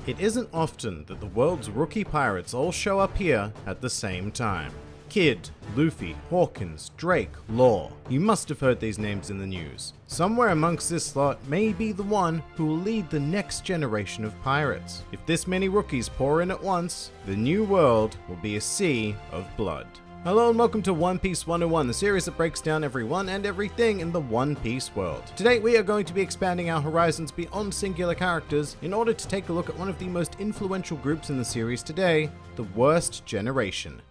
It isn't often that the world's rookie pirates all show up here at the same time. Kid, Luffy, Hawkins, Drake, Law. You must have heard these names in the news. Somewhere amongst this lot may be the one who will lead the next generation of pirates. If this many rookies pour in at once, the new world will be a sea of blood. Hello and welcome to One Piece 101, the series that breaks down everyone and everything in the One Piece world. Today we are going to be expanding our horizons beyond singular characters in order to take a look at one of the most influential groups in the series today, the Worst Generation.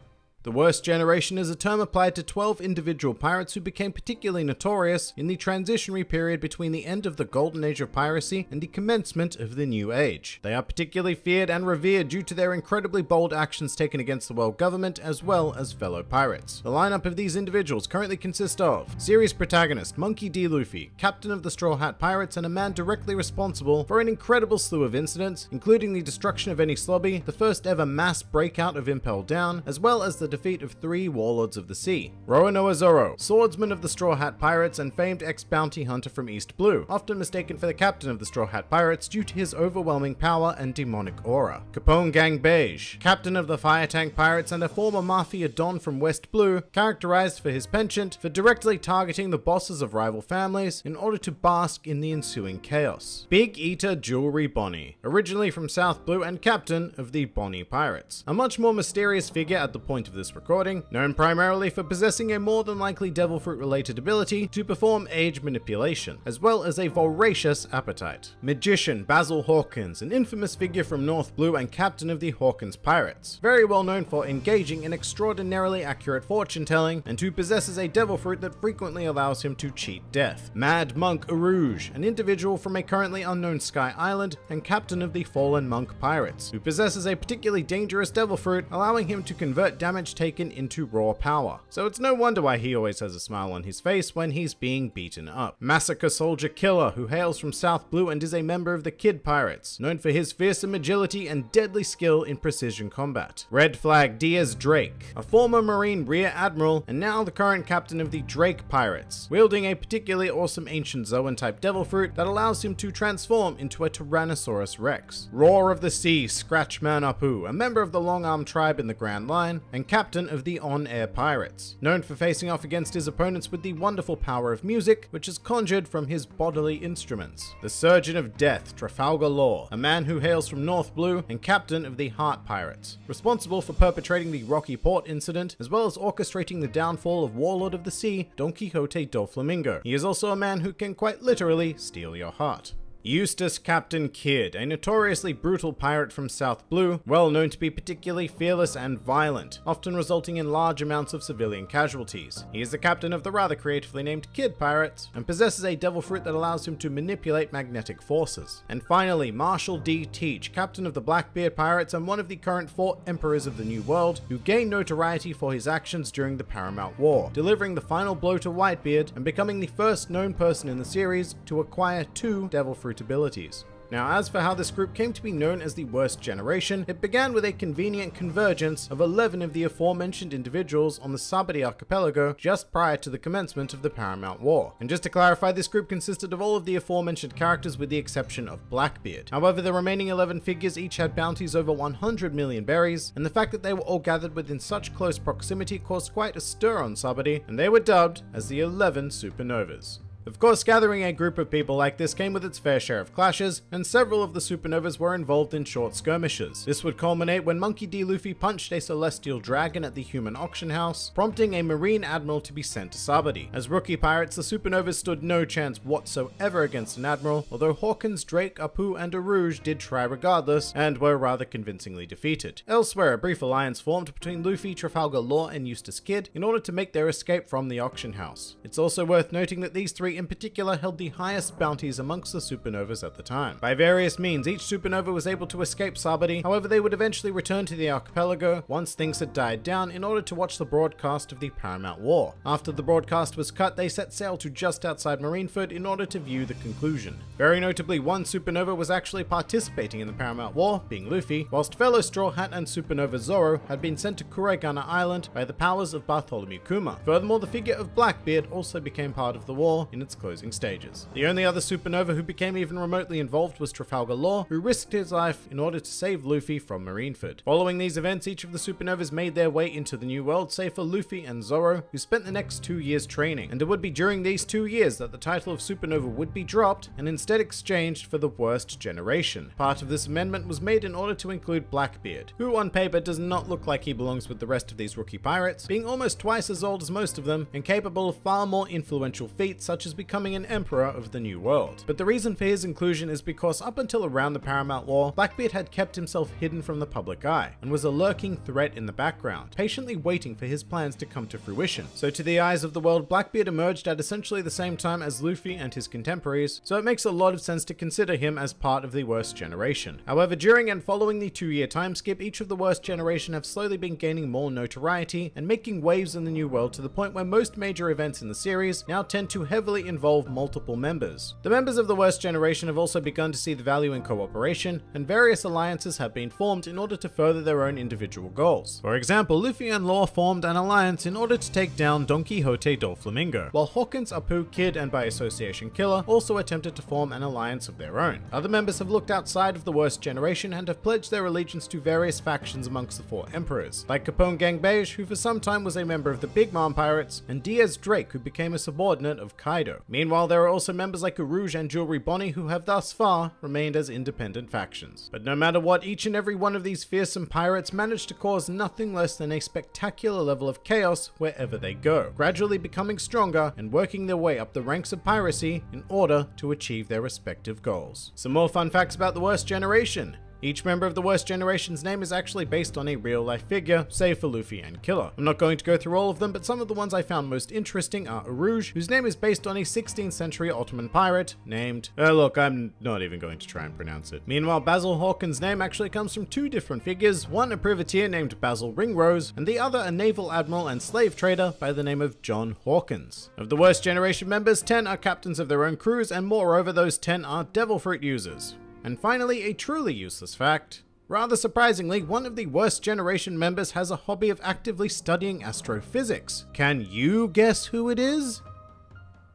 The Worst Generation is a term applied to 12 individual pirates who became particularly notorious in the transitionary period between the end of the Golden Age of piracy and the commencement of the New Age. They are particularly feared and revered due to their incredibly bold actions taken against the world government as well as fellow pirates. The lineup of these individuals currently consists of series protagonist Monkey D. Luffy, captain of the Straw Hat Pirates and a man directly responsible for an incredible slew of incidents, including the destruction of Enies Lobby, the first ever mass breakout of Impel Down, as well as the defeat of 3 warlords of the sea. Roronoa Zoro, swordsman of the Straw Hat Pirates and famed ex-bounty hunter from East Blue, often mistaken for the captain of the Straw Hat Pirates due to his overwhelming power and demonic aura. Capone Gang Beige, captain of the Fire Tank Pirates and a former mafia don from West Blue, characterized for his penchant for directly targeting the bosses of rival families in order to bask in the ensuing chaos. Big Eater Jewelry Bonnie, originally from South Blue and captain of the Bonnie Pirates, a much more mysterious figure at the point of this recording, known primarily for possessing a more than likely devil fruit related ability to perform age manipulation, as well as a voracious appetite. Magician Basil Hawkins, an infamous figure from North Blue and captain of the Hawkins Pirates, very well known for engaging in extraordinarily accurate fortune telling and who possesses a devil fruit that frequently allows him to cheat death. Mad Monk Arouge, an individual from a currently unknown Sky Island and captain of the Fallen Monk Pirates, who possesses a particularly dangerous devil fruit, allowing him to convert damage taken into raw power. So it's no wonder why he always has a smile on his face when he's being beaten up. Massacre Soldier Killer, who hails from South Blue and is a member of the Kid Pirates, known for his fearsome agility and deadly skill in precision combat. Red Flag Diaz Drake, a former Marine Rear Admiral and now the current captain of the Drake Pirates, wielding a particularly awesome ancient Zoan type devil fruit that allows him to transform into a Tyrannosaurus Rex. Roar of the Sea Scratchman Apu, a member of the Long Arm tribe in the Grand Line and captain of the On-Air Pirates, known for facing off against his opponents with the wonderful power of music, which is conjured from his bodily instruments. The Surgeon of Death, Trafalgar Law, a man who hails from North Blue and captain of the Heart Pirates, responsible for perpetrating the Rocky Port incident, as well as orchestrating the downfall of Warlord of the Sea, Don Quixote Doflamingo. He is also a man who can quite literally steal your heart. Eustace Captain Kidd, a notoriously brutal pirate from South Blue, well known to be particularly fearless and violent, often resulting in large amounts of civilian casualties. He is the captain of the rather creatively named Kid Pirates, and possesses a devil fruit that allows him to manipulate magnetic forces. And finally, Marshall D. Teach, captain of the Blackbeard Pirates and one of the current 4 emperors of the New World, who gained notoriety for his actions during the Paramount War, delivering the final blow to Whitebeard and becoming the first known person in the series to acquire 2 devil fruit abilities. Now, as for how this group came to be known as the Worst Generation, it began with a convenient convergence of 11 of the aforementioned individuals on the Sabari Archipelago just prior to the commencement of the Paramount War. And just to clarify, this group consisted of all of the aforementioned characters with the exception of Blackbeard. However, the remaining 11 figures each had bounties over 100 million berries, and the fact that they were all gathered within such close proximity caused quite a stir on Sabari, and they were dubbed as the 11 Supernovas. Of course, gathering a group of people like this came with its fair share of clashes, and several of the supernovas were involved in short skirmishes. This would culminate when Monkey D. Luffy punched a celestial dragon at the human auction house, prompting a Marine Admiral to be sent to Sabari. As rookie pirates, the supernovas stood no chance whatsoever against an admiral, although Hawkins, Drake, Apu, and Arouge did try regardless, and were rather convincingly defeated. Elsewhere, a brief alliance formed between Luffy, Trafalgar Law, and Eustace Kidd in order to make their escape from the auction house. It's also worth noting that these 3 in particular held the highest bounties amongst the supernovas at the time. By various means, each supernova was able to escape Sabari, however they would eventually return to the archipelago once things had died down in order to watch the broadcast of the Paramount War. After the broadcast was cut, they set sail to just outside Marineford in order to view the conclusion. Very notably, one supernova was actually participating in the Paramount War, being Luffy, whilst fellow Straw Hat and supernova Zoro had been sent to Kuraigana Island by the powers of Bartholomew Kuma. Furthermore, the figure of Blackbeard also became part of the war in its closing stages. The only other supernova who became even remotely involved was Trafalgar Law, who risked his life in order to save Luffy from Marineford. Following these events, each of the supernovas made their way into the New World, save for Luffy and Zoro, who spent the next 2 years training, and it would be during these 2 years that the title of supernova would be dropped and instead exchanged for the Worst Generation. Part of this amendment was made in order to include Blackbeard, who on paper does not look like he belongs with the rest of these rookie pirates, being almost twice as old as most of them and capable of far more influential feats such as becoming an emperor of the New World. But the reason for his inclusion is because up until around the Paramount War, Blackbeard had kept himself hidden from the public eye and was a lurking threat in the background, patiently waiting for his plans to come to fruition. So to the eyes of the world, Blackbeard emerged at essentially the same time as Luffy and his contemporaries, so it makes a lot of sense to consider him as part of the Worst Generation. However, during and following the 2-year time skip, each of the Worst Generation have slowly been gaining more notoriety and making waves in the New World to the point where most major events in the series now tend to heavily involve multiple members. The members of the Worst Generation have also begun to see the value in cooperation, and various alliances have been formed in order to further their own individual goals. For example, Luffy and Law formed an alliance in order to take down Don Quixote Doflamingo, while Hawkins, Apu, Kid, and by association Killer also attempted to form an alliance of their own. Other members have looked outside of the Worst Generation and have pledged their allegiance to various factions amongst the 4 emperors, like Capone Gang Beige, who for some time was a member of the Big Mom Pirates, and Diaz Drake, who became a subordinate of Kaido. Meanwhile, there are also members like Rouge and Jewelry Bonnie who have thus far remained as independent factions. But no matter what, each and every one of these fearsome pirates managed to cause nothing less than a spectacular level of chaos wherever they go, gradually becoming stronger and working their way up the ranks of piracy in order to achieve their respective goals. Some more fun facts about the Worst Generation. Each member of the Worst Generation's name is actually based on a real-life figure, save for Luffy and Killer. I'm not going to go through all of them, but some of the ones I found most interesting are Rouge, whose name is based on a 16th century Ottoman pirate named... look, I'm not even going to try and pronounce it. Meanwhile, Basil Hawkins' name actually comes from 2 different figures, one a privateer named Basil Ringrose, and the other a naval admiral and slave trader by the name of John Hawkins. Of the Worst Generation members, 10 are captains of their own crews, and moreover, those 10 are Devil Fruit users. And finally, a truly useless fact. Rather surprisingly, one of the Worst Generation members has a hobby of actively studying astrophysics. Can you guess who it is?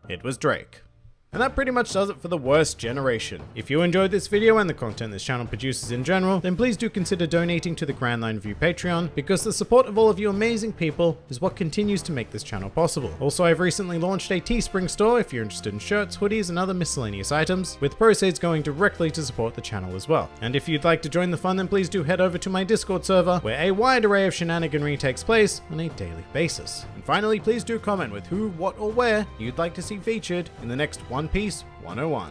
It was Drake. And that pretty much does it for the Worst Generation. If you enjoyed this video and the content this channel produces in general, then please do consider donating to the Grand Line View Patreon, because the support of all of you amazing people is what continues to make this channel possible. Also, I've recently launched a Teespring store if you're interested in shirts, hoodies, and other miscellaneous items, with proceeds going directly to support the channel as well. And if you'd like to join the fun, then please do head over to my Discord server, where a wide array of shenaniganry takes place on a daily basis. And finally, please do comment with who, what, or where you'd like to see featured in the next One Piece 101.